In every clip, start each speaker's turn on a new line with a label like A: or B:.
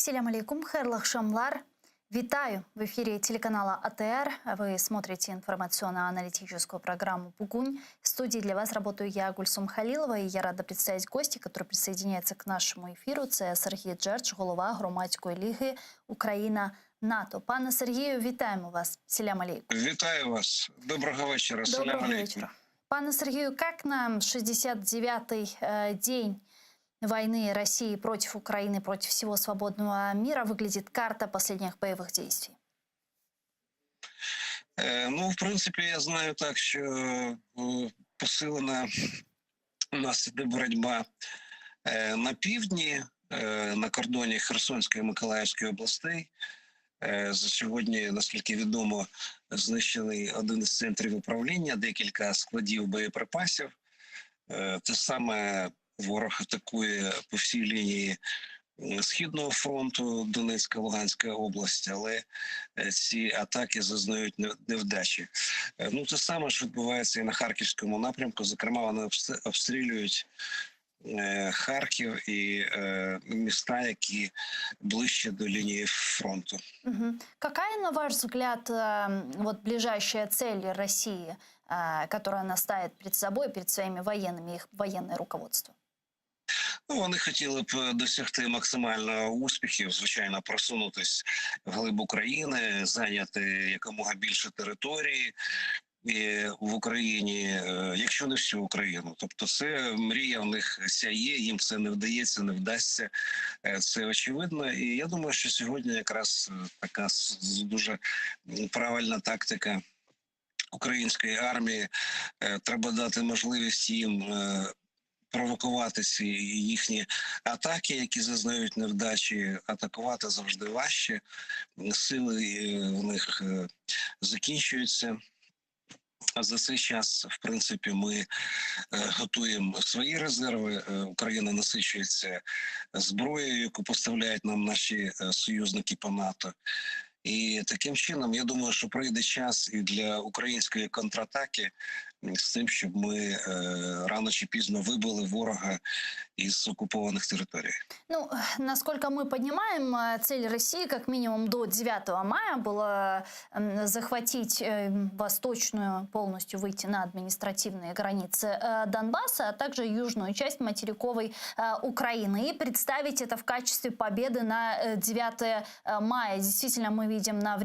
A: Селям алейкум, хайрлах шамлар. Витаю! В эфире телеканала АТР. Вы смотрите информационно-аналитическую программу «Бугунь». В студии для вас работаю я, Гульсум Халилова, и я рада представить гостя, который присоединяется к нашему эфиру. Це Сергій Джердж, голова Громадської ліги Україна-НАТО. Пане Сергію, вітаємо вас. Селям алейкум.
B: Вітаю вас. Доброго вечера.
A: Доброго вечера. Пане Сергію, как нам 69-й день войны России против Украины, против всего свободного мира выглядит карта последних боевых действий?
B: Ну, в принципі, я знаю так, що посилена у нас іде боротьба на півдні, на кордоні Херсонської і Миколаївської областей. За сьогодні, наскільки відомо, знищений один із центрів управління, декілька складів боєприпасів. Те саме ворог атакує по всій лінії Східного фронту, Донецька, Луганська область, але ці атаки зазнають невдачі. Ну, це саме, що відбувається і на Харківському напрямку. Зокрема, вони обстрілюють Харків і міста, які ближче до лінії фронту.
A: Какая, на ваш взгляд, вот ближайшая цель России, которую она ставит перед собой, перед своими военными, их военное руководство?
B: Ну, вони хотіли б досягти максимально успіхів, звичайно, просунутись вглиб України, зайняти якомога більше території в Україні, якщо не всю Україну. Тобто це мрія в них сяє, їм це не вдається, не вдасться. Це очевидно. І я думаю, що сьогодні якраз така дуже правильна тактика української армії. Треба дати можливість їм провокувати ці їхні атаки, які зазнають невдачі. Атакувати завжди важче. Сили в них закінчуються. А за цей час, в принципі, ми готуємо свої резерви. Україна насичується зброєю, яку поставляють нам наші союзники по НАТО. І таким чином, я думаю, що прийде час і для української контратаки з тим, щоб ми рано чи пізно вибили ворога из оккупованных территорий.
A: Ну, насколько мы понимаем, цель России как минимум до 9 мая была захватить восточную, полностью выйти на административные границы Донбасса, а также южную часть материковой Украины и представить это в качестве победы на 9 мая. Действительно, мы видим на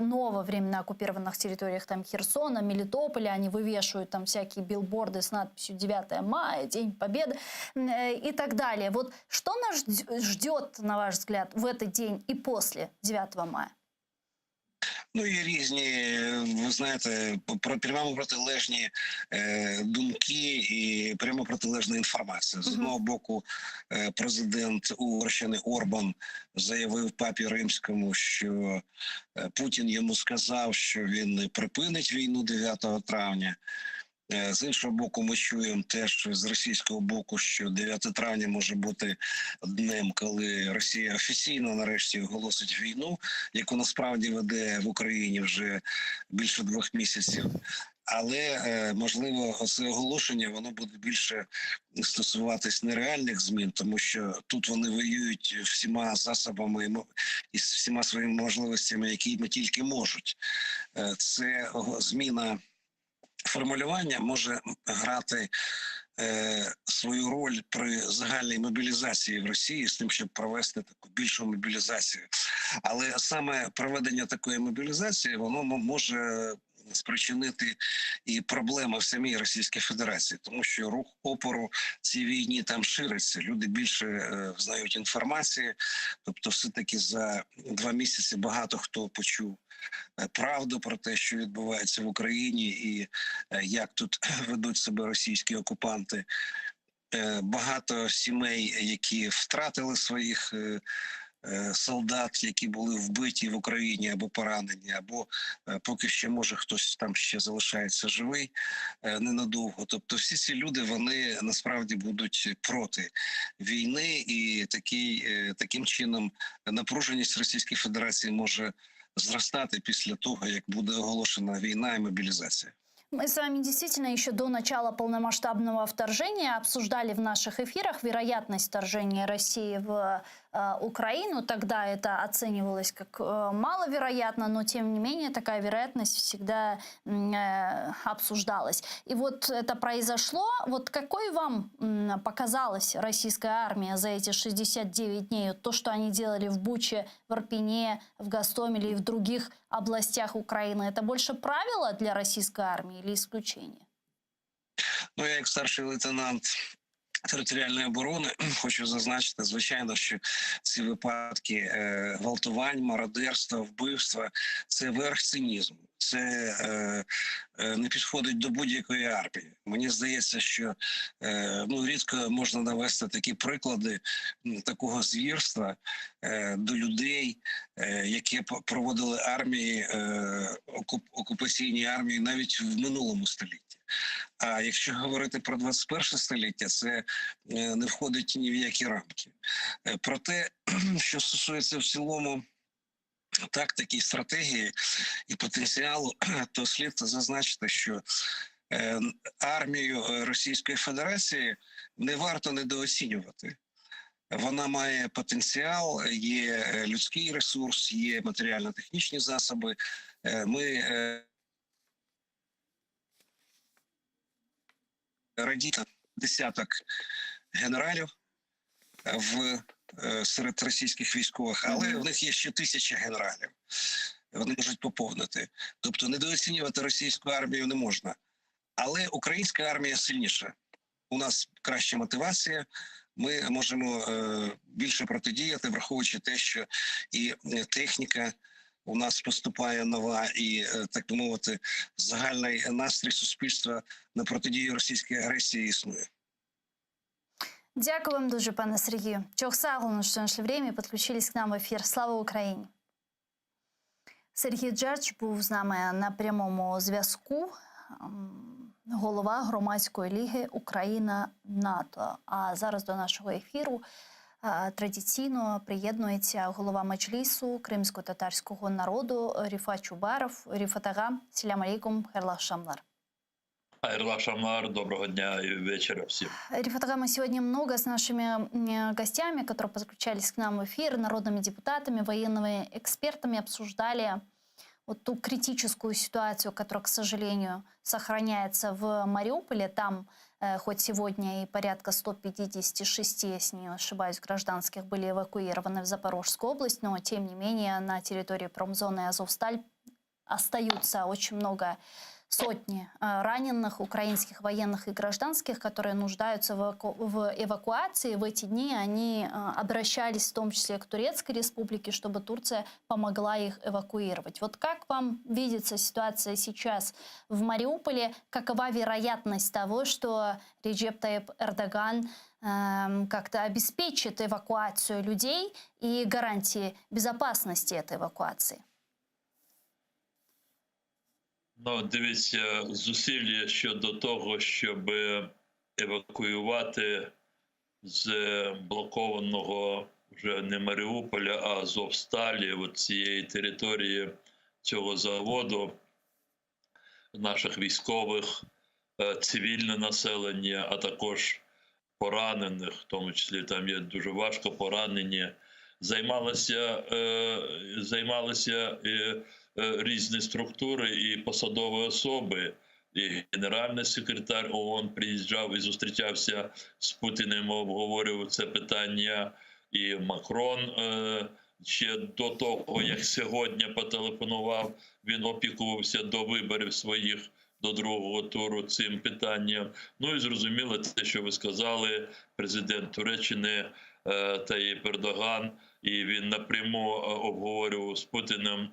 A: ново временно оккупированных территориях там Херсона, Мелитополя, они вывешивают там всякие билборды с надписью 9 мая, День Победы и так далее. Вот что нас ждет, на ваш взгляд, в этот день и после 9 мая?
B: Ну, є різні, ви знаєте, прямо протилежні думки і прямо протилежна інформація. З одного боку, президент Угорщини Орбан заявив папі Римському, що Путін йому сказав, що він не припинить війну 9 травня. З іншого боку, ми чуємо теж з російського боку, що 9 травня може бути днем, коли Росія офіційно нарешті оголосить війну, яку насправді веде в Україні вже більше 2 місяців. Але, можливо, це оголошення, воно буде більше стосуватись нереальних змін, тому що тут вони воюють всіма засобами і всіма своїми можливостями, які ми тільки можуть. Це зміна формулювання може грати свою роль при загальній мобілізації в Росії з тим, щоб провести таку більшу мобілізацію. Але саме проведення такої мобілізації, воно може спричинити і проблеми в самій Російській Федерації, тому що рух опору цій війні там шириться. Люди більше знають інформації, тобто все-таки за 2 місяці багато хто почув правду про те, що відбувається в Україні і як тут ведуть себе російські окупанти. Багато сімей, які втратили своїх солдат, які були вбиті в Україні або поранені, або поки ще, може, хтось там ще залишається живий ненадовго. Тобто всі ці люди, вони насправді будуть проти війни, і таким чином напруженість Російської Федерації може зростати після того, як буде оголошена війна і мобілізація.
A: Мы с вами действительно еще до начала полномасштабного вторжения обсуждали в наших эфирах вероятность вторжения России в Украину. Тогда это оценивалось как маловероятно, но тем не менее такая вероятность всегда обсуждалась. И вот это произошло. Вот какой вам показалась российская армия за эти 69 дней? То, что они делали в Буче, в Ирпене, в Гостомеле и в других областях Украины, это больше правило для российской армии или исключение?
B: Ну, я як старший лейтенант територіальної оборони хочу зазначити, звичайно, що ці випадки гвалтувань, мародерства, вбивства – це верх цинізму. Це не підходить до будь-якої армії. Мені здається, що рідко можна навести такі приклади такого звірства до людей, які проводили армії, окупаційні армії навіть в минулому столітті. А якщо говорити про 21 століття, це не входить ні в які рамки. Проте, що стосується в цілому тактики, стратегії і потенціалу, то слід зазначити, що армію Російської Федерації не варто недооцінювати. Вона має потенціал, є людський ресурс, є матеріально-технічні засоби. Ми радіємо десяток генералів серед російських військових, але в них є ще 1000 генералів. Вони можуть поповнити. Тобто недооцінювати російську армію не можна. Але українська армія сильніша. У нас краща мотивація, ми можемо більше протидіяти, враховуючи те, що і техніка у нас поступає нова, і, так би мовити, загальний настрій суспільства на протидію російській агресії існує.
A: Дякую вам дуже, пане Сергію. Чохсагу, що знайшли время і підключились к нам в ефір. Слава Україні! Сергій Джерч був з нами на прямому зв'язку. Голова громадської ліги Україна-НАТО. А зараз до нашого ефіру традиційно приєднується голова Меджлісу кримсько-татарського народу Рифат Чубаров. Рифат ага, селям алейкум, хайрлах шамлар.
C: Хайрлах шамлар, доброго дня и вечера всем.
A: Рифат ага, мы сегодня много с нашими гостями, которые подключались к нам в эфир, народными депутатами, военными экспертами, обсуждали вот ту критическую ситуацию, которая, к сожалению, сохраняется в Мариуполе. Там хоть сегодня и порядка 156, если не ошибаюсь, гражданских были эвакуированы в Запорожскую область, но тем не менее на территории промзоны Азовсталь остаются очень много сотни раненых украинских военных и гражданских, которые нуждаются в эвакуации. В эти дни они обращались в том числе к Турецкой республике, чтобы Турция помогла их эвакуировать. Вот как вам видится ситуация сейчас в Мариуполе? Какова вероятность того, что Реджеп Тайип Эрдоган как-то обеспечит эвакуацию людей и гарантии безопасности этой эвакуации?
C: Ну, дивіться, зусилля щодо того, щоб евакуювати з блокованого вже не Маріуполя, а Азовсталі, от цієї території цього заводу, наших військових, цивільне населення, а також поранених, в тому числі там є дуже важко поранені, займалися різні структури і посадові особи. І генеральний секретар ООН приїжджав і зустрічався з Путіним, обговорював це питання. І Макрон ще до того, як сьогодні потелефонував, він опікувався до виборів своїх, до другого туру цим питанням. Ну і зрозуміло те, що ви сказали, президент Туреччини Таїп Ердоган, і він напряму обговорював з Путіним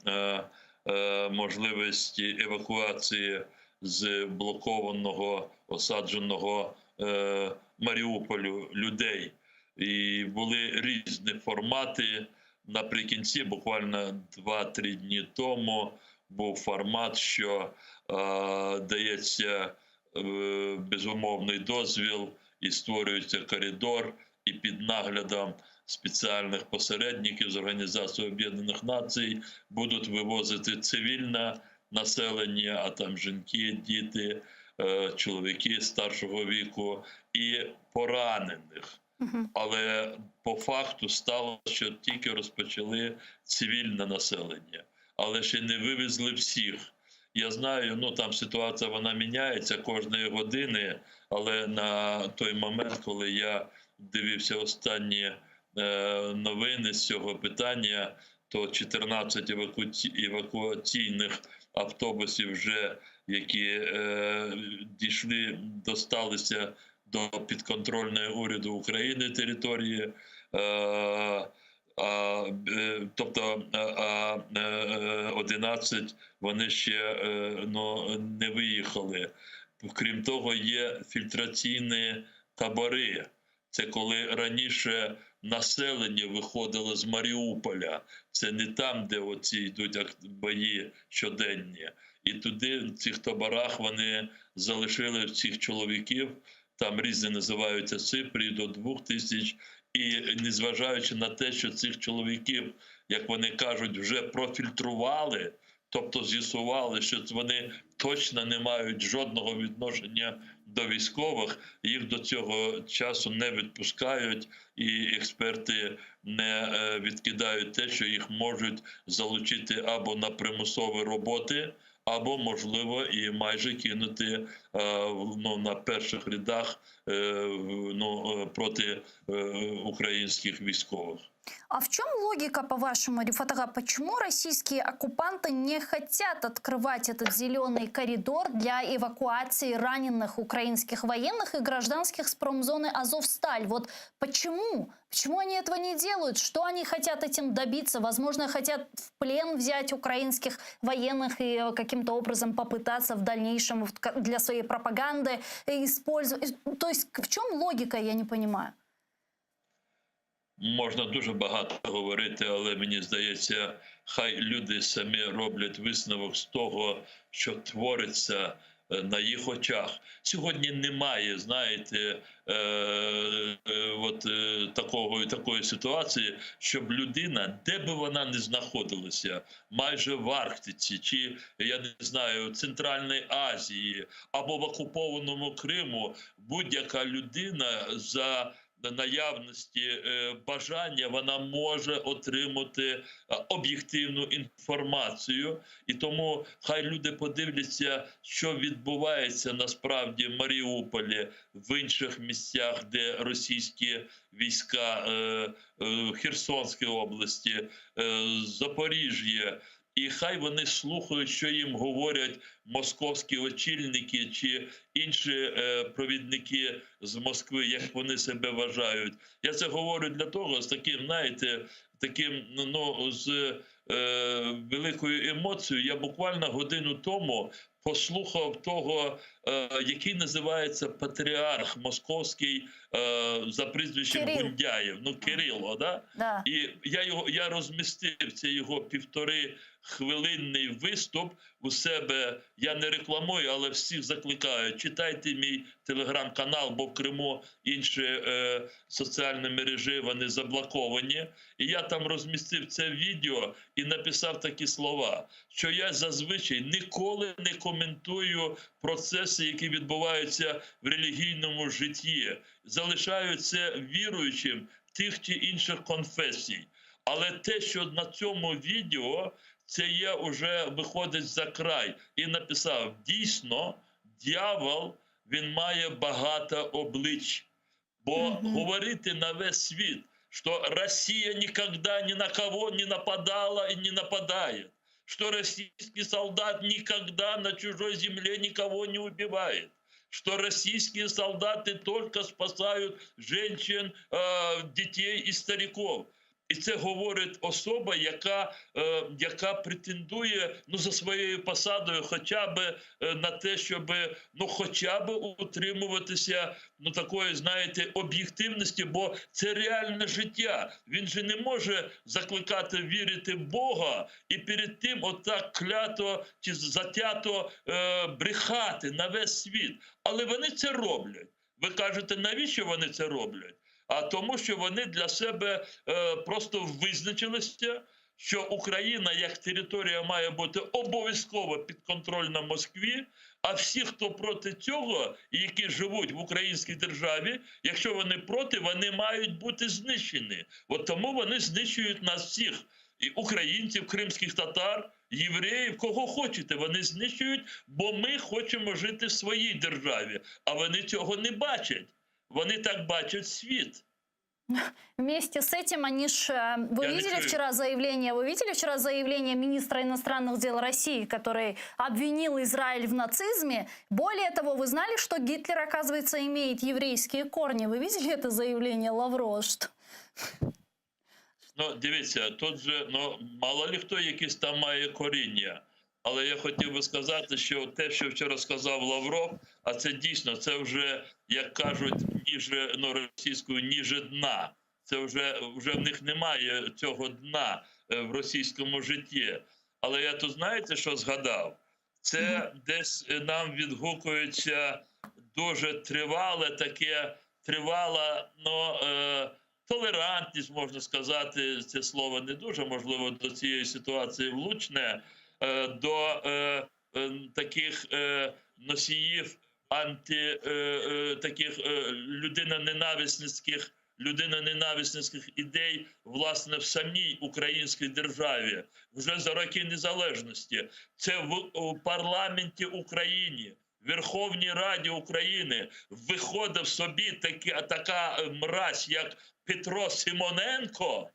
C: можливості евакуації з блокованого, осадженого Маріуполю людей. І були різні формати. Наприкінці, буквально 2-3 дні тому, був формат, що дається безумовний дозвіл і створюється коридор, і під наглядом спеціальних посередників з Організації Об'єднаних Націй будуть вивозити цивільне населення, а там жінки, діти, чоловіки старшого віку і поранених. Але по факту стало, що тільки розпочали цивільне населення, але ще не вивезли всіх. Я знаю, ну там ситуація вона міняється кожної години, але на той момент, коли я дивився останні новини з цього питання, то 14 евакуаційних автобусів вже, які досталися до підконтрольної уряду України території, тобто 11 вони ще не виїхали. Крім того, є фільтраційні табори. Це коли раніше населення виходило з Маріуполя. Це не там, де оці йдуть бої щоденні. І туди, в цих таборах, вони залишили цих чоловіків, там різні називаються цифри, до 2000. І незважаючи на те, що цих чоловіків, як вони кажуть, вже профільтрували, тобто з'ясували, що вони точно не мають жодного відношення до військових, їх до цього часу не відпускають, і експерти не відкидають те, що їх можуть залучити або на примусові роботи, або, можливо, і майже кинути на перших рядах проти українських військових.
A: А в чем логика, по-вашему, Рифат-ага, почему российские оккупанты не хотят открывать этот зеленый коридор для эвакуации раненых украинских военных и гражданских с промзоны Азовсталь? Вот почему? Почему они этого не делают? Что они хотят этим добиться? Возможно, хотят в плен взять украинских военных и каким-то образом попытаться в дальнейшем для своей пропаганды использовать. То есть в чем логика, я не понимаю.
C: Можна дуже багато говорити, але мені здається, хай люди самі роблять висновок з того, що твориться на їх очах. Сьогодні немає, знаєте, такої ситуації, щоб людина, де би вона не знаходилася, майже в Арктиці, чи, я не знаю, в Центральній Азії, або в окупованому Криму, будь-яка людина за наявності бажання, вона може отримати об'єктивну інформацію. І тому хай люди подивляться, що відбувається насправді в Маріуполі, в інших місцях, де російські війська, Херсонській області, Запоріжжя. І хай вони слухають, що їм говорять московські очільники чи інші провідники з Москви, як вони себе вважають. Я це говорю для того, з таким, знаєте, з великою емоцією. Я буквально годину тому послухав того, який називається патріарх московський за прізвищем Гундяєв, Кирило, да?
A: Да.
C: І я розмістив цей його 1,5-хвилинний виступ у себе. Я не рекламую, але всіх закликаю. Читайте мій телеграм-канал, бо в Криму інші соціальні мережі, вони заблоковані. І я там розмістив це відео і написав такі слова, що я зазвичай ніколи не коментую процеси, які відбуваються в релігійному житті. Залишаю це віруючим тих чи інших конфесій. Але те, що на цьому відео, це є вже виходить за край. І написав, дійсно, дьявол, він має багато облич. Бо говорити на весь світ, що Росія ніколи ні на кого не нападала і не нападає, что российский солдат никогда на чужой земле никого не убивает, что российские солдаты только спасают женщин, детей и стариков. І це говорить особа, яка претендує за своєю посадою хоча б на те, щоб хоча б утримуватися такої, знаєте, об'єктивності, бо це реальне життя. Він же не може закликати вірити в Бога і перед тим отак клято чи затято брехати на весь світ. Але вони це роблять. Ви кажете, навіщо вони це роблять? А тому, що вони для себе просто визначилися, що Україна як територія має бути обов'язково підконтрольна Москві, а всі, хто проти цього, і які живуть в українській державі, якщо вони проти, вони мають бути знищені. От тому вони знищують нас всіх. І українців, кримських татар, євреїв, кого хочете, вони знищують, бо ми хочемо жити в своїй державі. А вони цього не бачать. Вони так бачать світ.
A: Вместе с этим они вы видели вчера заявление министра иностранных дел России, который обвинил Израиль в нацизме? Более того, вы знали, что Гитлер, оказывается, имеет еврейские корни? Вы видели это заявление Лаврова?
C: Ну, дивіться, тут же, мало ли хто якісь там має коріння. Але я хотів би сказати, що те, що вчора сказав Лавров, а це дійсно, це вже, як кажуть, ніже, російською, ніже дна. Це вже в них немає цього дна в російському житті. Але я тут, знаєте, що згадав? Це десь нам відгукується дуже тривала, толерантність, можна сказати, це слово не дуже, можливо, до цієї ситуації влучне, до таких носіїв таких людиноненависницьких ідей, власне, в самій українській державі, вже за роки незалежності. Це в парламенті України, в Верховній Раді України виходив собі така мразь, як Петро Симоненко,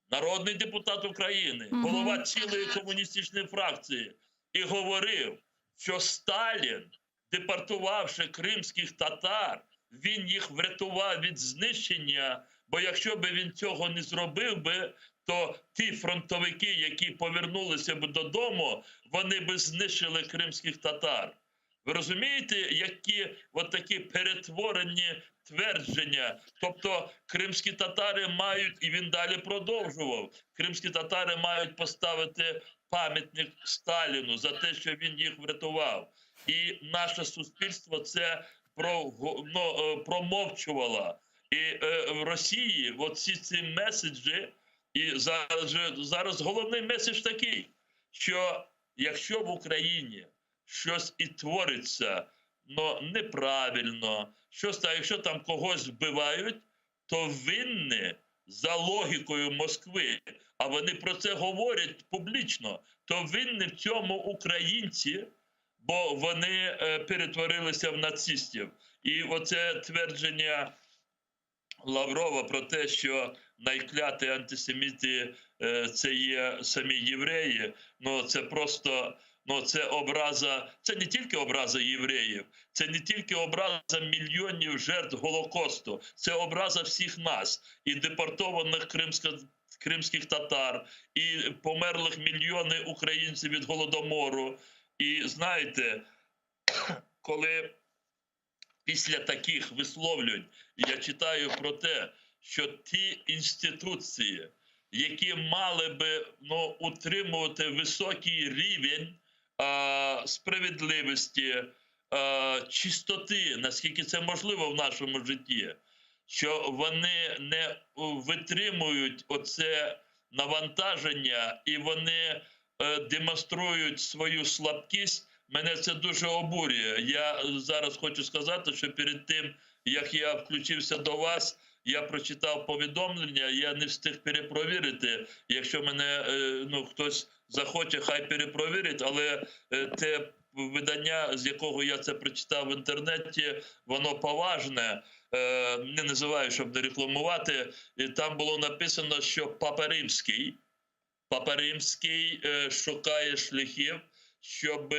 C: народний депутат України, голова цілої комуністичної фракції, і говорив, що Сталін, депортувавши кримських татар, він їх врятував від знищення, бо якщо б він цього не зробив би, то ті фронтовики, які повернулися б додому, вони б знищили кримських татар. Ви розумієте, які от такі перетворені твердження? Тобто кримські татари мають, і він далі продовжував, кримські татари мають поставити пам'ятник Сталіну за те, що він їх врятував. І наше суспільство це промовчувало. І в Росії всі ці меседжі, і зараз головний меседж такий, що якщо в Україні щось і твориться, неправильно, якщо там когось вбивають, то винні за логікою Москви, а вони про це говорять публічно, то винні в цьому українці, бо вони перетворилися в нацистів. І оце твердження Лаврова про те, що найкляті антисеміти це є самі євреї, це просто... це образа, це не тільки образа євреїв, це не тільки образа мільйонів жертв Голокосту, це образа всіх нас, і депортованих кримських татар, і померлих мільйони українців від Голодомору. І знаєте, коли після таких висловлювань я читаю про те, що ті інституції, які мали би утримувати високий рівень справедливості, чистоти, наскільки це можливо в нашому житті, що вони не витримують оце навантаження і вони демонструють свою слабкість, мене це дуже обурює. Я зараз хочу сказати, що перед тим, як я включився до вас, я прочитав повідомлення, я не встиг перепровірити. Якщо мене хтось захоче, хай перепровірить, але те видання, з якого я це прочитав в інтернеті, воно поважне, не називаю, щоб не рекламувати. І там було написано, що Папа Римський шукає шляхів, щоб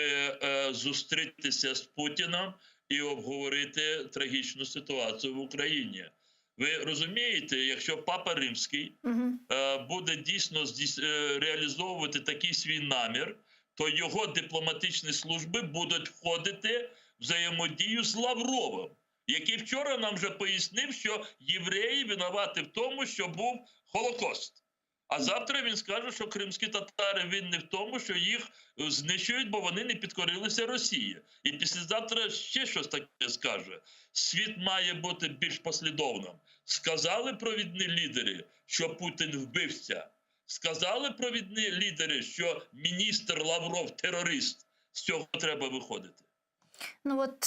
C: зустрітися з Путіном і обговорити трагічну ситуацію в Україні. Ви розумієте, якщо Папа Римський буде дійсно реалізовувати такий свій намір, то його дипломатичні служби будуть входити в взаємодію з Лавровим, який вчора нам вже пояснив, що євреї винуваті в тому, що був Голокост. А завтра він скаже, що кримські татари винні в тому, що їх знищують, бо вони не підкорилися Росії. І післязавтра ще щось таке скаже. Світ має бути більш послідовним. Сказали провідні лідери, що Путін вбивця. Сказали провідні лідери, що міністр Лавров терорист. З цього треба виходити.
A: Ну вот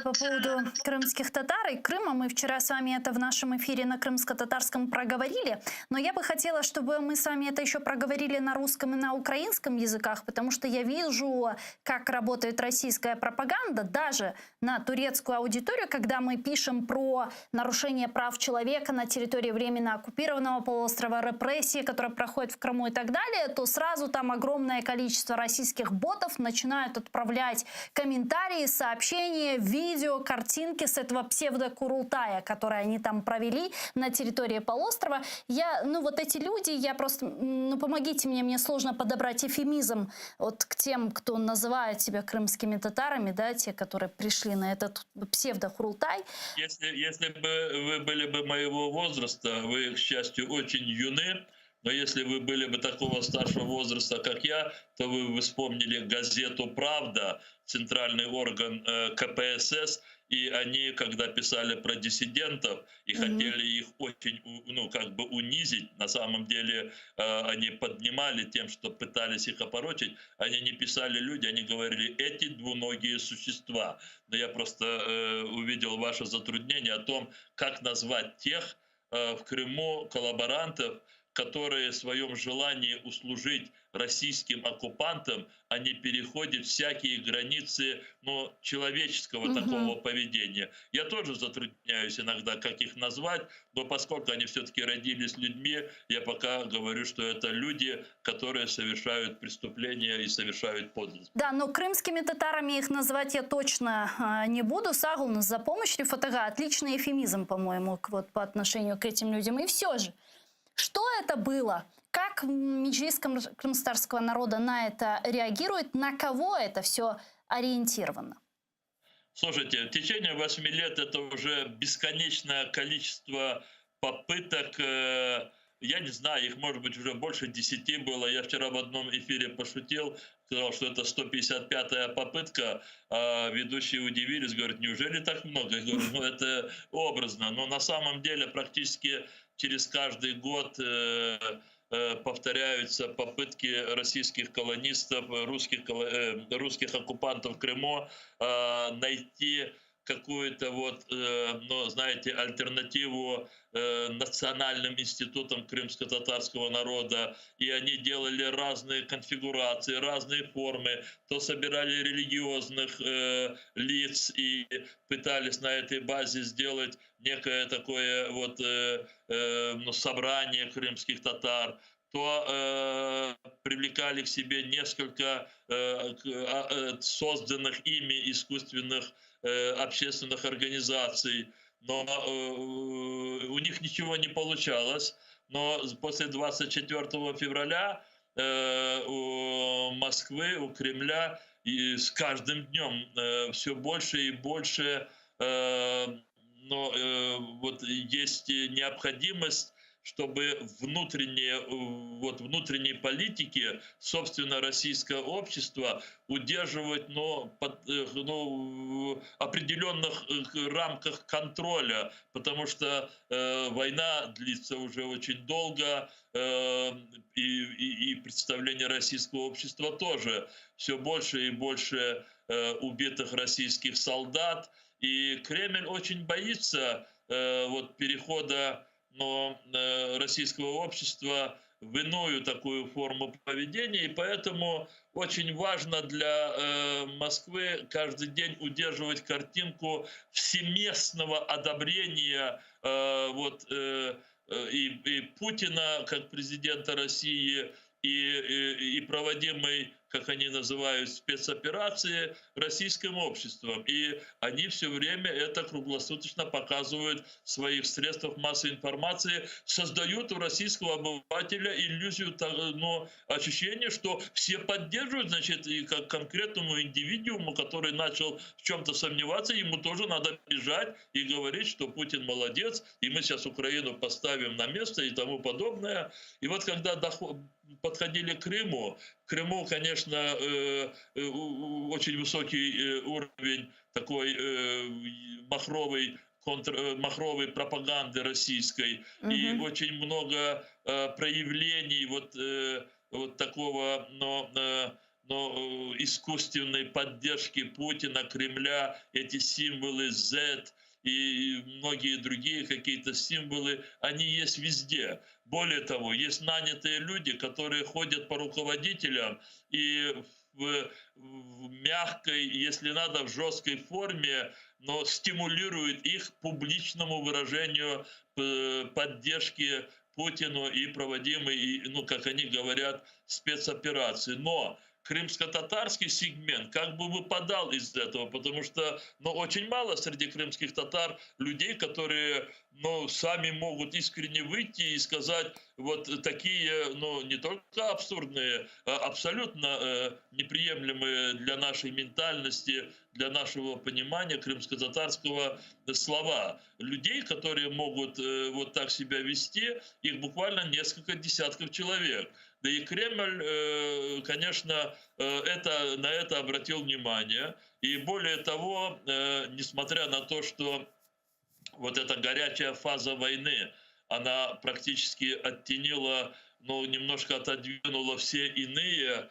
A: по поводу крымских татар и Крыма, мы вчера с вами это в нашем эфире на крымско-татарском проговорили, но я бы хотела, чтобы мы с вами это еще проговорили на русском и на украинском языках, потому что я вижу, как работает российская пропаганда, даже на турецкую аудиторию, когда мы пишем про нарушение прав человека на территории временно оккупированного полуострова, репрессии, которые проходят в Крыму и так далее, то сразу там огромное количество российских ботов начинают отправлять комментарии, сообщения, видео, картинки с этого псевдокурултая, который они там провели на территории полуострова. Вот эти люди, я просто, помогите мне сложно подобрать эвфемизм вот к тем, кто называет себя крымскими татарами, да, те, которые пришли на этот псевдокурултай.
C: Если бы вы были бы моего возраста, вы, к счастью, очень юны, но если вы были бы такого старшего возраста, как я, то вы бы вспомнили газету «Правда», центральный орган КПСС, и они, когда писали про диссидентов и хотели их очень, унизить, на самом деле они поднимали тем, что пытались их опорочить, они не писали люди, они говорили «эти двуногие существа». Но я просто увидел ваше затруднение о том, как назвать тех в Крыму коллаборантов, которые в своем желании услужить российским оккупантам, они переходят всякие границы человеческого такого поведения. Я тоже затрудняюсь иногда, как их назвать, но поскольку они все-таки родились людьми, я пока говорю, что это люди, которые совершают преступления и совершают подлость.
A: Да, но крымскими татарами их называть я точно не буду. Сагулнас за помощь, Рифатага. Отличный эвфемизм, по-моему, вот по отношению к этим людям. И все же, что это было? Как Меджлис крымстарского народа на это реагирует? На кого это все ориентировано?
C: Слушайте, в течение 8 лет это уже бесконечное количество попыток, я не знаю, их может быть уже больше 10 было. Я вчера в одном эфире пошутил, сказал, что это 155-я попытка, а ведущие удивились, говорят, неужели так много? Я говорю, это образно, но на самом деле практически через каждый год повторяются попытки российских колонистов, русских оккупантов в Крыму найти какую-то альтернативу национальным институтам крымско-татарского народа. И они делали разные конфигурации, разные формы. То собирали религиозных лиц и пытались на этой базе сделать некое такое собрание крымских татар, то привлекали к себе несколько созданных ими искусственных общественных организаций, но у них ничего не получалось. Но после 24 февраля у Москвы, у Кремля и с каждым днем все больше и больше есть необходимость, чтобы внутренней политике, собственно, российское общество удерживать в определенных рамках контроля, потому что война длится уже очень долго, и представление российского общества тоже. Все больше и больше убитых российских солдат, и Кремль очень боится перехода российского общества в иную такую форму поведения, и поэтому очень важно для Москвы каждый день удерживать картинку всеместного одобрения и Путина как президента России, и проводимой, как они называют, спецоперации российским обществом. И они все время это круглосуточно показывают в своих средствах массовой информации, создают у российского обывателя иллюзию, ощущение, что все поддерживают, значит, и как конкретному индивидууму, который начал в чем-то сомневаться, ему тоже надо бежать и говорить, что Путин молодец, и мы сейчас Украину поставим на место и тому подобное. И вот когда подходили к Крыму, конечно, очень высокий уровень такой махровой пропаганды российской, и очень много проявлений вот такого, искусственной поддержки Путина, Кремля, эти символы Z и многие другие какие-то символы, они есть везде. Более того, есть нанятые люди, которые ходят по руководителям и в мягкой, если надо, в жесткой форме, но стимулируют их к публичному выражению поддержки Путину и проводимой, как они говорят, спецоперации. Но крымско-татарский сегмент как бы выпадал из этого, потому что очень мало среди крымских татар людей, которые сами могут искренне выйти и сказать вот такие, не только абсурдные, а абсолютно неприемлемые для нашей ментальности, для нашего понимания крымско-татарского слова. Людей, которые могут вот так себя вести, их буквально несколько десятков человек. Да и Кремль, конечно, на это обратил внимание. И более того, несмотря на то, что вот эта горячая фаза войны, она практически оттенила, немножко отодвинула все иные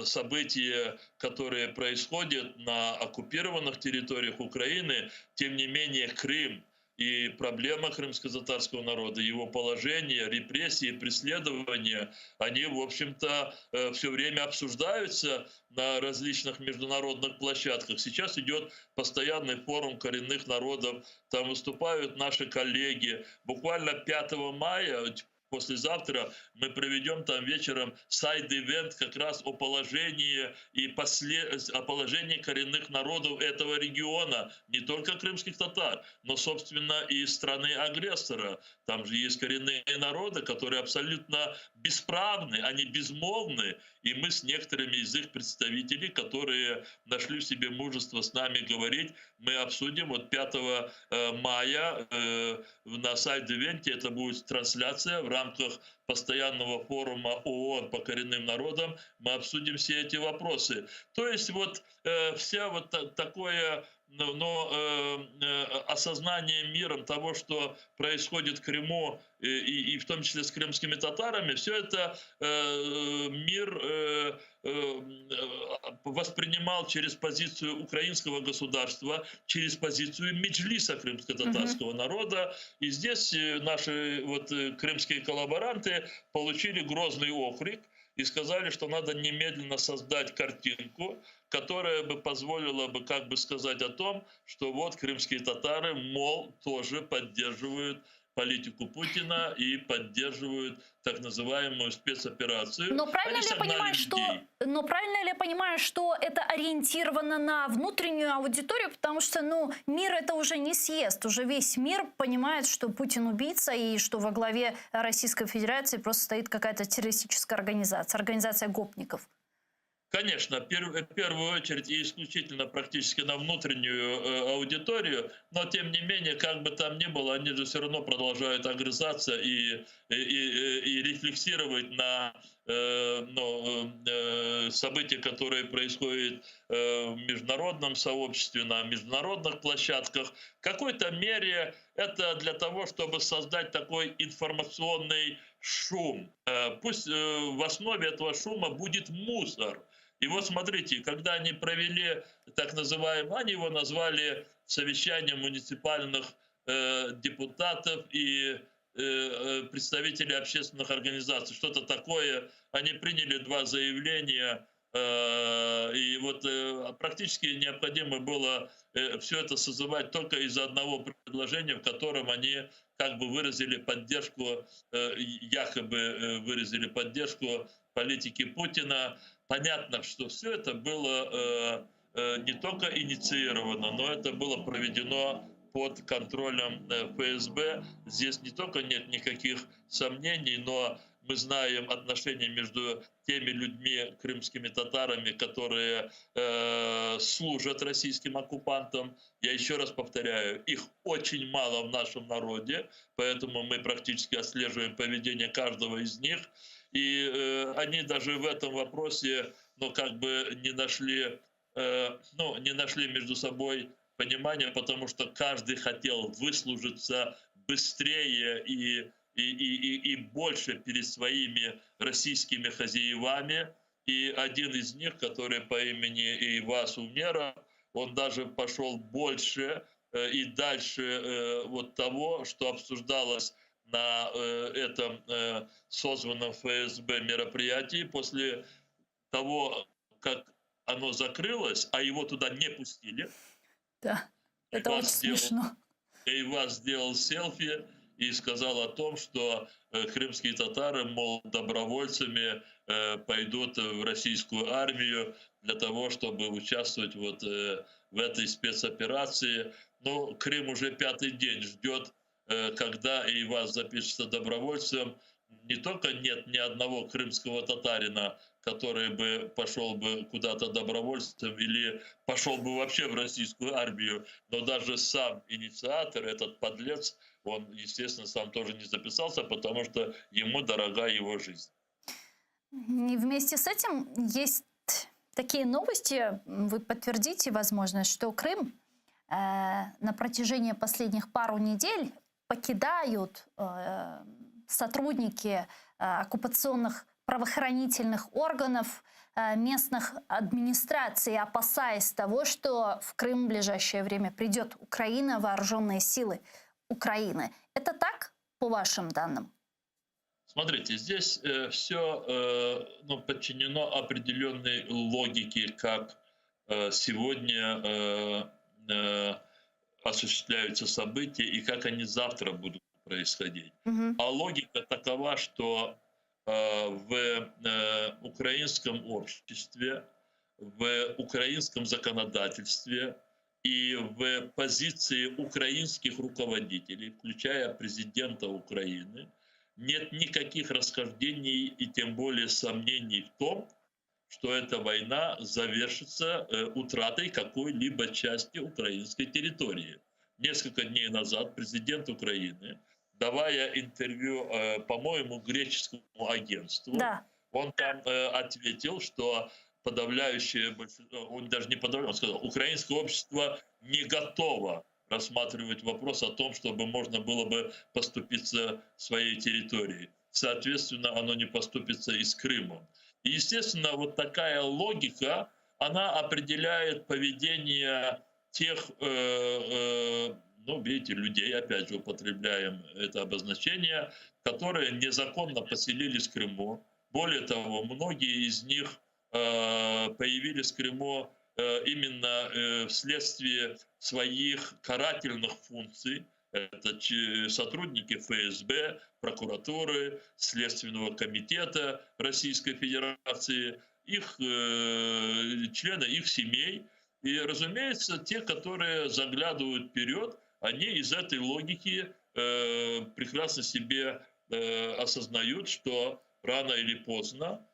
C: события, которые происходят на оккупированных территориях Украины, тем не менее Крым и проблема крымско-татарского народа, его положение, репрессии, преследования, они, в общем-то, все время обсуждаются на различных международных площадках. Сейчас идет постоянный форум коренных народов, там выступают наши коллеги. Буквально 5 мая, послезавтра, мы проведем там вечером сайд-ивент как раз о положении о положении коренных народов этого региона, не только крымских татар, но, собственно, и страны-агрессора. Там же есть коренные народы, которые абсолютно бесправны, они безмолвны, и мы с некоторыми из их представителей, которые нашли в себе мужество с нами говорить, мы обсудим вот 5 мая на сайд-ивенте, это будет трансляция в рамках постоянного форума ООН по коренным народам, мы обсудим все эти вопросы. То есть вот вся вот такое осознание миром того, что происходит в Крыму, и в том числе с крымскими татарами, все это мир воспринимал через позицию украинского государства, через позицию меджлиса крымско-татарского народа. И здесь наши крымские коллаборанты получили грозный окрик и сказали, что надо немедленно создать картинку, которая бы позволила бы как бы сказать о том, что вот крымские татары, мол, тоже поддерживают политику Путина и поддерживают так называемую спецоперацию.
A: Но правильно ли я понимаю, что это ориентировано на внутреннюю аудиторию, потому что, мир это уже не съест, уже весь мир понимает, что Путин убийца и что во главе Российской Федерации просто стоит какая-то террористическая организация гопников.
C: Конечно, в первую очередь и исключительно практически на внутреннюю аудиторию, но тем не менее, как бы там ни было, они же все равно продолжают огрызаться и рефлексировать на события, которые происходят в международном сообществе, на международных площадках. В какой-то мере это для того, чтобы создать такой информационный шум. Пусть в основе этого шума будет мусор. И вот смотрите, когда они провели так называемое, они его назвали совещанием муниципальных депутатов и представителей общественных организаций, что-то такое, они приняли 2 заявления, и вот практически необходимо было все это созывать только из-за одного предложения, в котором они как бы выразили поддержку, якобы выразили поддержку политики Путина. Понятно, что все это было не только инициировано, но это было проведено под контролем ФСБ. Здесь не только нет никаких сомнений, но мы знаем отношения между теми людьми, крымскими татарами, которые служат российским оккупантам. Я еще раз повторяю, их очень мало в нашем народе, поэтому мы практически отслеживаем поведение каждого из них. И они даже в этом вопросе, как бы не нашли между собой понимания, потому что каждый хотел выслужиться быстрее и и больше перед своими российскими хозяевами. И один из них, который по имени Ивас Умеров, он даже пошел больше и дальше вот того, что обсуждалось на этом созванном ФСБ мероприятии после того, как оно закрылось, а его туда не пустили.
A: Да, это очень смешно.
C: Эйваз сделал селфи и сказал о том, что крымские татары, мол, добровольцами пойдут в российскую армию для того, чтобы участвовать вот в этой спецоперации. Но Крым уже 5-й день ждет, когда Эйваз запишется добровольцем. Не только нет ни одного крымского татарина, который бы пошел бы куда-то добровольцем или пошел бы вообще в российскую армию, но даже сам инициатор, этот подлец, он, естественно, сам тоже не записался, потому что ему дорога его жизнь.
A: И вместе с этим есть такие новости, вы подтвердите, возможно, что Крым на протяжении последних пару недель покидают сотрудники оккупационных правоохранительных органов, местных администраций, опасаясь того, что в Крым в ближайшее время придет Украина, вооруженные силы Украины. Это так, по вашим данным?
C: Смотрите, здесь все подчинено определенной логике, как сегодня осуществляются события и как они завтра будут происходить. А логика такова, что в украинском обществе, в украинском законодательстве и в позиции украинских руководителей, включая президента Украины, нет никаких расхождений и тем более сомнений в том, что эта война завершится утратой какой-либо части украинской территории. Несколько дней назад президент Украины, давая интервью, по-моему, греческому агентству,
A: да,
C: он там ответил, что подавляющее большинство, он даже не подавляющее, он сказал, украинское общество не готово рассматривать вопрос о том, чтобы можно было бы поступиться своей территорией. Соответственно, оно не поступится и с Крымом. И, естественно, вот такая логика, она определяет поведение тех, видите, людей, опять же, употребляем это обозначение, которые незаконно поселились в Крыму. Более того, многие из них появились в Крыму именно вследствие своих карательных функций. Это сотрудники ФСБ, прокуратуры, Следственного комитета Российской Федерации, их члены их семей. И, разумеется, те, которые заглядывают вперед, они из этой логики прекрасно себе осознают, что рано или поздно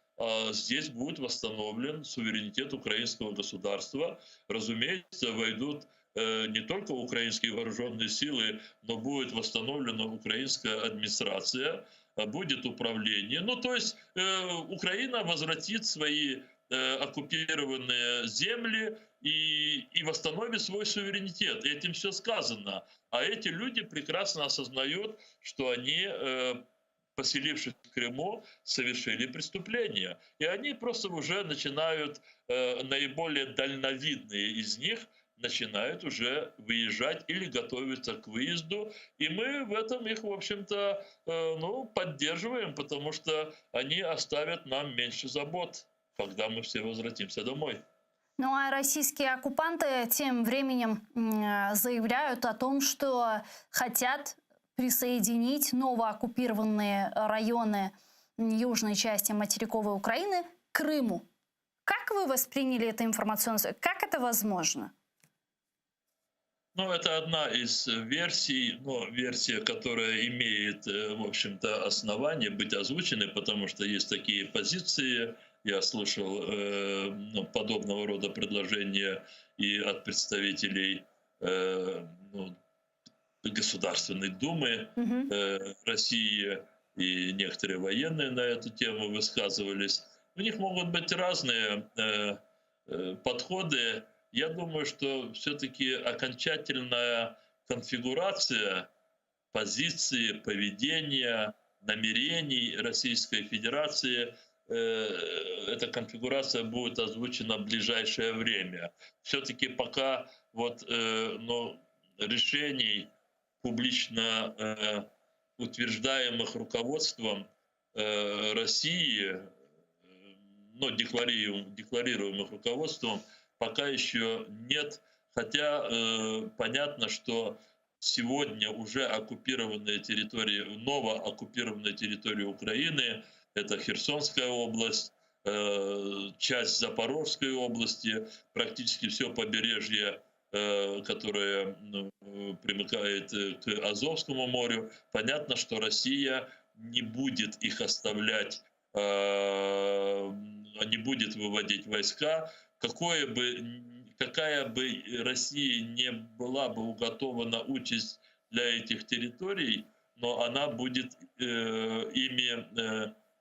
C: здесь будет восстановлен суверенитет украинского государства. Разумеется, войдут не только украинские вооруженные силы, но будет восстановлена украинская администрация, будет управление. Ну, то есть Украина возвратит свои оккупированные земли и восстановит свой суверенитет. И этим все сказано. А эти люди прекрасно осознают, что они, поселившись в Крыму, совершили преступления. И они просто уже начинают, наиболее дальновидные из них, начинают уже выезжать или готовиться к выезду. И мы в этом их, в общем-то, поддерживаем, потому что они оставят нам меньше забот, когда мы все возвратимся домой.
A: Ну а российские оккупанты тем временем заявляют о том, что хотят присоединить новооккупированные районы южной части материковой Украины к Крыму. Как вы восприняли эту информацию? Как это возможно?
C: Ну, это одна из версий, версия, которая имеет, в общем-то, основание быть озвученной, потому что есть такие позиции. Я слышал подобного рода предложения и от представителей Государственной Думы России, и некоторые военные на эту тему высказывались. У них могут быть разные подходы. Я думаю, что все-таки окончательная конфигурация позиции, поведения, намерений Российской Федерации. Эта конфигурация будет озвучена в ближайшее время. Все-таки пока решений, публично утверждаемых руководством России, декларируемых руководством, пока еще нет. Хотя понятно, что сегодня уже оккупированные территории, новооккупированные территории Украины, это Херсонская область, часть Запорожской области, практически все побережье, которое примыкает к Азовскому морю. Понятно, что Россия не будет их оставлять, не будет выводить войска. Какая бы России не была бы уготована участь для этих территорий, но она будет ими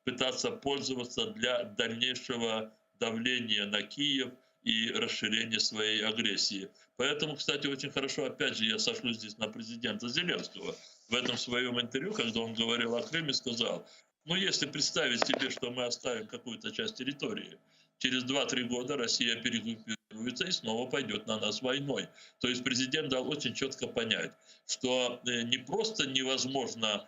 C: пытаться пользоваться для дальнейшего давления на Киев и расширения своей агрессии. Поэтому, кстати, очень хорошо, опять же, я сошлюсь здесь на президента Зеленского. В этом своем интервью, когда он говорил о Крыме, сказал: если представить себе, что мы оставим какую-то часть территории, через 2-3 года Россия перегруппируется и снова пойдет на нас войной. То есть президент дал очень четко понять, что не просто невозможно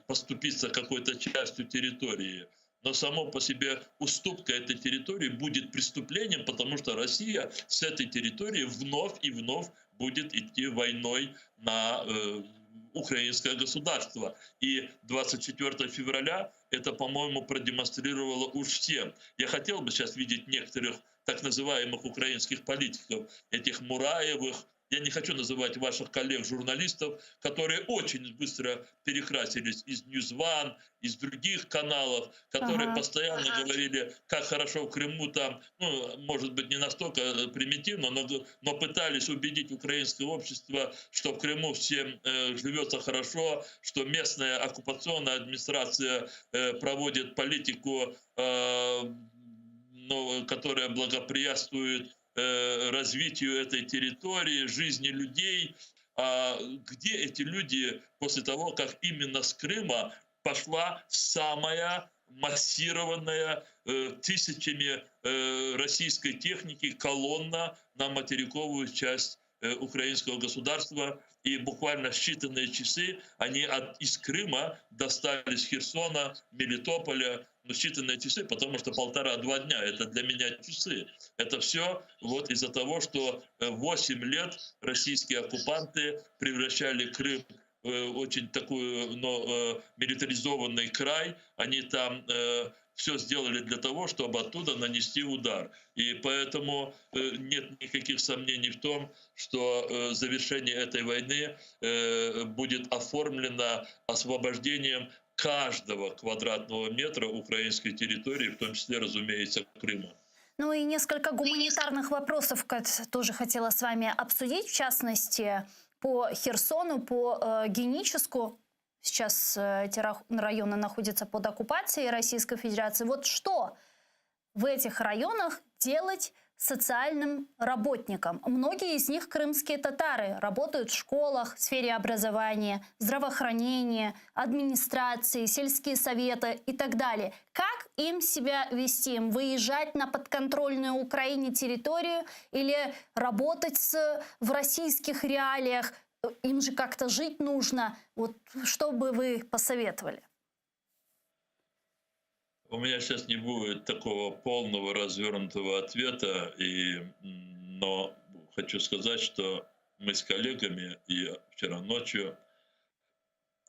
C: поступиться какой-то частью территории, но само по себе уступка этой территории будет преступлением, потому что Россия с этой территории вновь и вновь будет идти войной на украинское государство. И 24 февраля это, по-моему, продемонстрировало уж всем. Я хотел бы сейчас видеть некоторых так называемых украинских политиков, этих Мураевых, я не хочу называть ваших коллег-журналистов, которые очень быстро перекрасились из News One, из других каналов, которые постоянно говорили, как хорошо в Крыму там, может быть, не настолько примитивно, но пытались убедить украинское общество, что в Крыму всем живется хорошо, что местная оккупационная администрация проводит политику, которая благоприятствует развитию этой территории, жизни людей. А где эти люди после того, как именно с Крыма пошла самая массированная тысячами российской техники колонна на материковую часть украинского государства, и буквально считанные часы они из Крыма достались Херсона, Мелитополя, считанные часы, потому что 1,5-2 дня — это для меня часы. Это все из-за того, что 8 лет российские оккупанты превращали Крым в очень такой милитаризованный край. Они там все сделали для того, чтобы оттуда нанести удар. И поэтому нет никаких сомнений в том, что завершение этой войны будет оформлено освобождением каждого квадратного метра украинской территории, в том числе, разумеется, Крыма.
A: И несколько гуманитарных вопросов тоже хотела с вами обсудить, в частности, по Херсону, по Геническу. Сейчас эти районы находятся под оккупацией Российской Федерации. Что в этих районах делать социальным работникам? Многие из них крымские татары, работают в школах, в сфере образования, здравоохранения, администрации, сельские советы и так далее. Как им себя вести? Им выезжать на подконтрольную Украине территорию или работать в российских реалиях? Им же как-то жить нужно. Что бы вы посоветовали?
C: У меня сейчас не будет такого полного развернутого ответа, но хочу сказать, что мы с коллегами и вчера ночью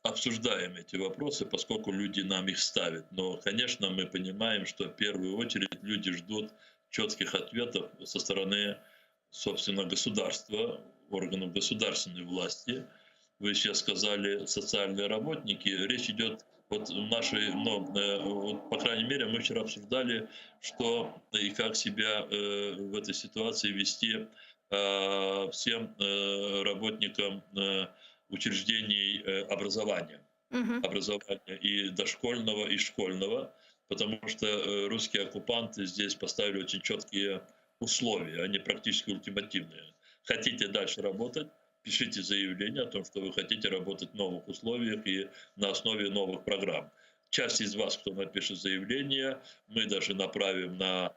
C: обсуждаем эти вопросы, поскольку люди нам их ставят. Но, конечно, мы понимаем, что в первую очередь люди ждут четких ответов со стороны, собственно, государства, органов государственной власти. Вы сейчас сказали социальные работники. Речь идет нашей, по крайней мере, мы вчера обсуждали, что и как себя в этой ситуации вести всем работникам учреждений образования и дошкольного, и школьного, потому что русские оккупанты здесь поставили очень четкие условия, они практически ультимативные. Хотите дальше работать, пишите заявление о том, что вы хотите работать в новых условиях и на основе новых программ. Часть из вас, кто напишет заявление, мы даже направим на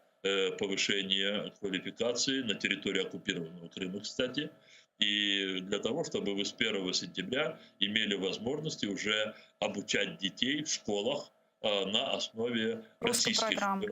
C: повышение квалификации на территории оккупированного Крыма, кстати, и для того, чтобы вы с 1 сентября имели возможности уже обучать детей в школах на основе
A: Русских
C: российских
A: программ.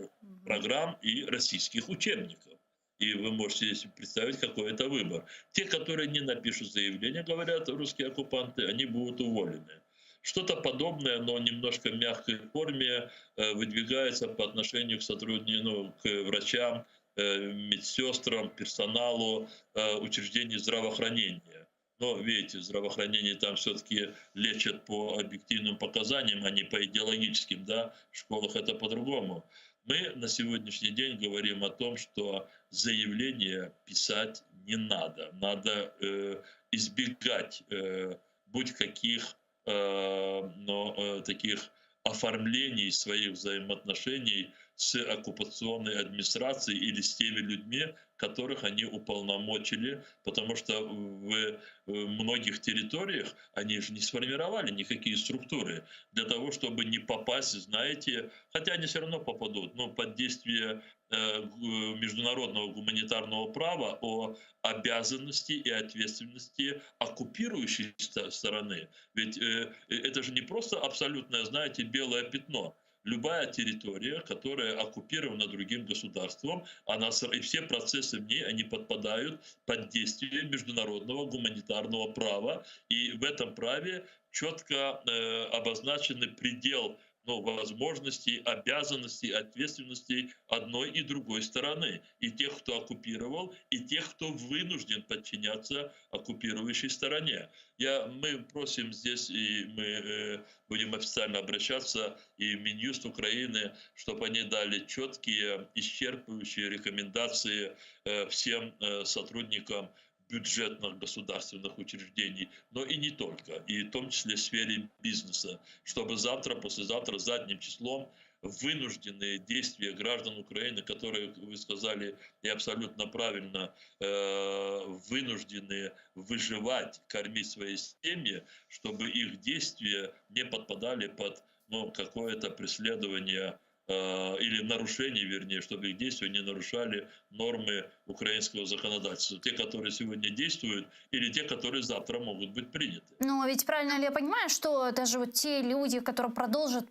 C: программ и российских учебников. И вы можете себе представить, какой это выбор. Те, которые не напишут заявление, говорят русские оккупанты, они будут уволены. Что-то подобное, но немножко в мягкой форме выдвигается по отношению к сотрудникам, к врачам, медсестрам, персоналу учреждений здравоохранения. Но, видите, в здравоохранении там все-таки лечат по объективным показаниям, а не по идеологическим, да, в школах это по-другому. Мы на сегодняшний день говорим о том, что заявление писать не надо. Надо избегать будь каких таких оформлений своих взаимоотношений с оккупационной администрацией или с теми людьми, которых они уполномочили, потому что в многих территориях они же не сформировали никакие структуры для того, чтобы не попасть, знаете, хотя они все равно попадут, но под действие международного гуманитарного права о обязанности и ответственности оккупирующей стороны. Ведь это же не просто абсолютное, знаете, белое пятно. Любая территория, которая оккупирована другим государством, и все процессы в ней, они подпадают под действие международного гуманитарного права. И в этом праве четко обозначенный предел возможностей, обязанностей, ответственностей одной и другой стороны. И тех, кто оккупировал, и тех, кто вынужден подчиняться оккупирующей стороне. Мы просим здесь, и мы будем официально обращаться, и в Минюст Украины, чтобы они дали четкие, исчерпывающие рекомендации всем сотрудникам бюджетных государственных учреждений, но и не только, и в том числе в сфере бизнеса, чтобы завтра, послезавтра, задним числом вынужденные действия граждан Украины, которые, вы сказали, и абсолютно правильно, вынуждены выживать, кормить свои семьи, чтобы их действия не подпадали под какое-то преследование или нарушение, вернее, чтобы их действия не нарушали нормы украинского законодательства. Те, которые сегодня действуют, или те, которые завтра могут быть приняты.
A: Но ведь правильно ли я понимаю, что даже вот те люди, которые продолжат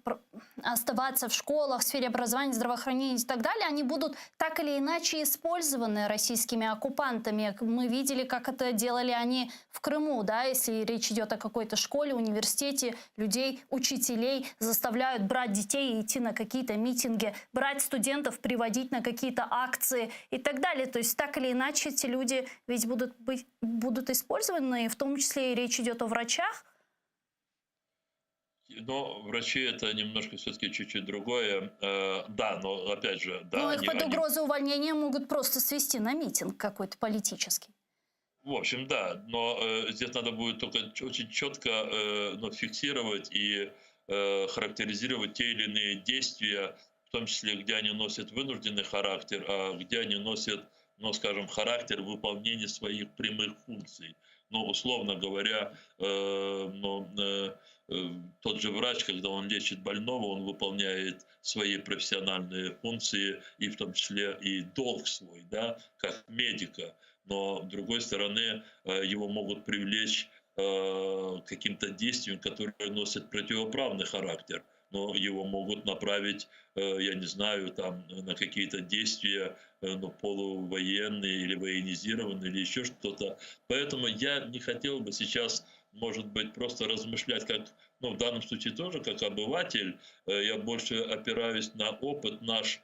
A: оставаться в школах, в сфере образования, здравоохранения и так далее, они будут так или иначе использованы российскими оккупантами. Мы видели, как это делали они в Крыму, да, если речь идет о какой-то школе, университете, людей, учителей заставляют брать детей и идти на какие-то митинги, брать студентов, приводить на какие-то акции и так далее. То есть так или иначе эти люди ведь будут использованы, и в том числе и речь идет о врачах.
C: Но врачи это немножко все-таки чуть-чуть другое. Да, но опять же... Да,
A: но их под угрозой увольнения могут просто свести на митинг какой-то политический.
C: В общем, да, но здесь надо будет только очень четко фиксировать и характеризировать те или иные действия, в том числе, где они носят вынужденный характер, а где они носят, скажем, характер выполнения своих прямых функций. Условно говоря, тот же врач, когда он лечит больного, он выполняет свои профессиональные функции, и в том числе и долг свой, да, как медика. Но, с другой стороны, его могут привлечь каким-то действием, которые носят противоправный характер. Но его могут направить, я не знаю, там, на какие-то действия полувоенные или военизированные, или еще что-то. Поэтому я не хотел бы сейчас, может быть, просто размышлять, как, в данном случае тоже как обыватель. Я больше опираюсь на опыт наш,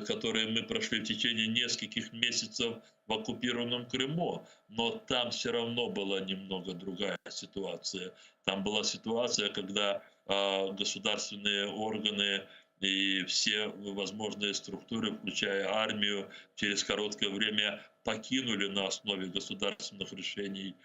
C: который мы прошли в течение нескольких месяцев в оккупированном Крыму. Но там все равно была немного другая ситуация. Там была ситуация, когда государственные органы и все возможные структуры, включая армию, через короткое время покинули на основе государственных решений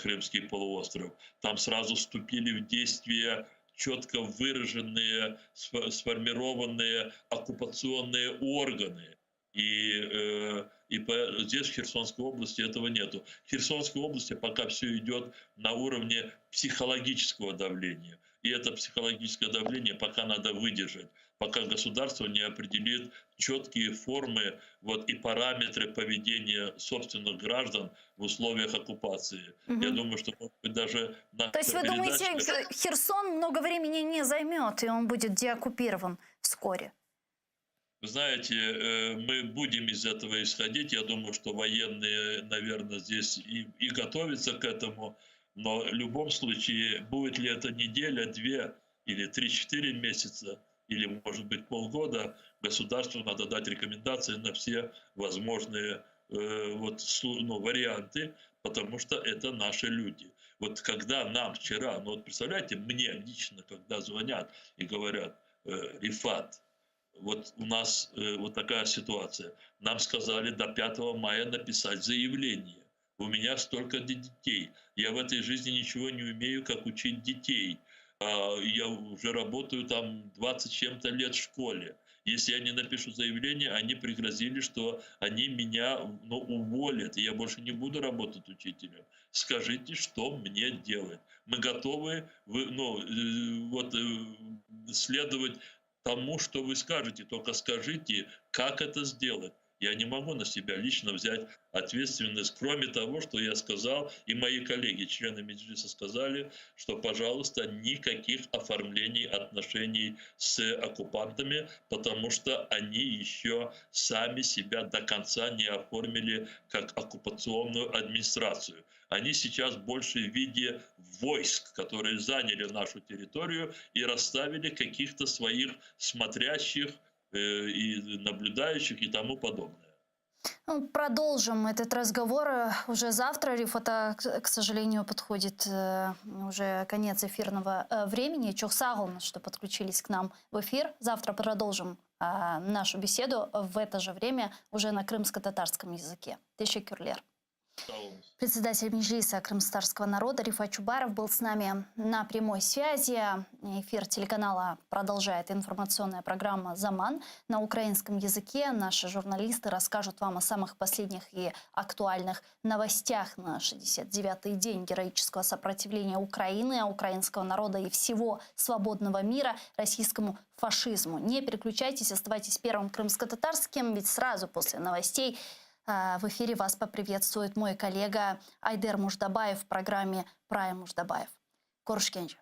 C: Крымский полуостров. Там сразу вступили в действие четко выраженные, сформированные оккупационные органы. Здесь, в Херсонской области, этого нету. В Херсонской области пока все идет на уровне психологического давления. И это психологическое давление пока надо выдержать, пока государство не определит четкие формы и параметры поведения собственных граждан в условиях оккупации. Я думаю, что, может быть, даже наша
A: То есть вы думаете, Херсон много времени не займет, и он будет деоккупирован вскоре?
C: Вы знаете, мы будем из этого исходить. Я думаю, что военные, наверное, здесь и готовятся к этому. Но в любом случае, будет ли это неделя, 2 или 3-4 месяца, или, может быть, полгода, государству надо дать рекомендации на все возможные варианты, потому что это наши люди. Вот когда нам вчера, представляете, мне лично, когда звонят и говорят: Рифат, вот у нас вот такая ситуация. Нам сказали до 5 мая написать заявление. У меня столько детей. Я в этой жизни ничего не умею, как учить детей. Я уже работаю там 20 чем-то лет в школе. Если я не напишу заявление, они пригрозили, что они меня уволят, и я больше не буду работать учителем. Скажите, что мне делать? Мы готовы следовать тому, что вы скажете, только скажите, как это сделать. Я не могу на себя лично взять ответственность, кроме того, что я сказал, и мои коллеги, члены Меджлиса, сказали, что, пожалуйста, никаких оформлений отношений с оккупантами, потому что они еще сами себя до конца не оформили как оккупационную администрацию. Они сейчас больше в виде войск, которые заняли нашу территорию и расставили каких-то своих смотрящих и наблюдающих и тому подобное.
A: Продолжим этот разговор уже завтра. Рифата, к сожалению, подходит уже конец эфирного времени. Чохсагун, что подключились к нам в эфир. Завтра продолжим нашу беседу в это же время уже на крымско-татарском языке. Тешекюрлер. Председатель Меджлиса крымско-татарского народа Рифат Чубаров был с нами на прямой связи. Эфир телеканала продолжает информационная программа «Заман» на украинском языке. Наши журналисты расскажут вам о самых последних и актуальных новостях на 69-й день героического сопротивления Украины, украинского народа и всего свободного мира российскому фашизму. Не переключайтесь, оставайтесь первым крымско-татарским, ведь сразу после новостей в эфире вас поприветствует мой коллега Айдер Муждабаев в программе «Прайм Муждабаев». Корушкенджи.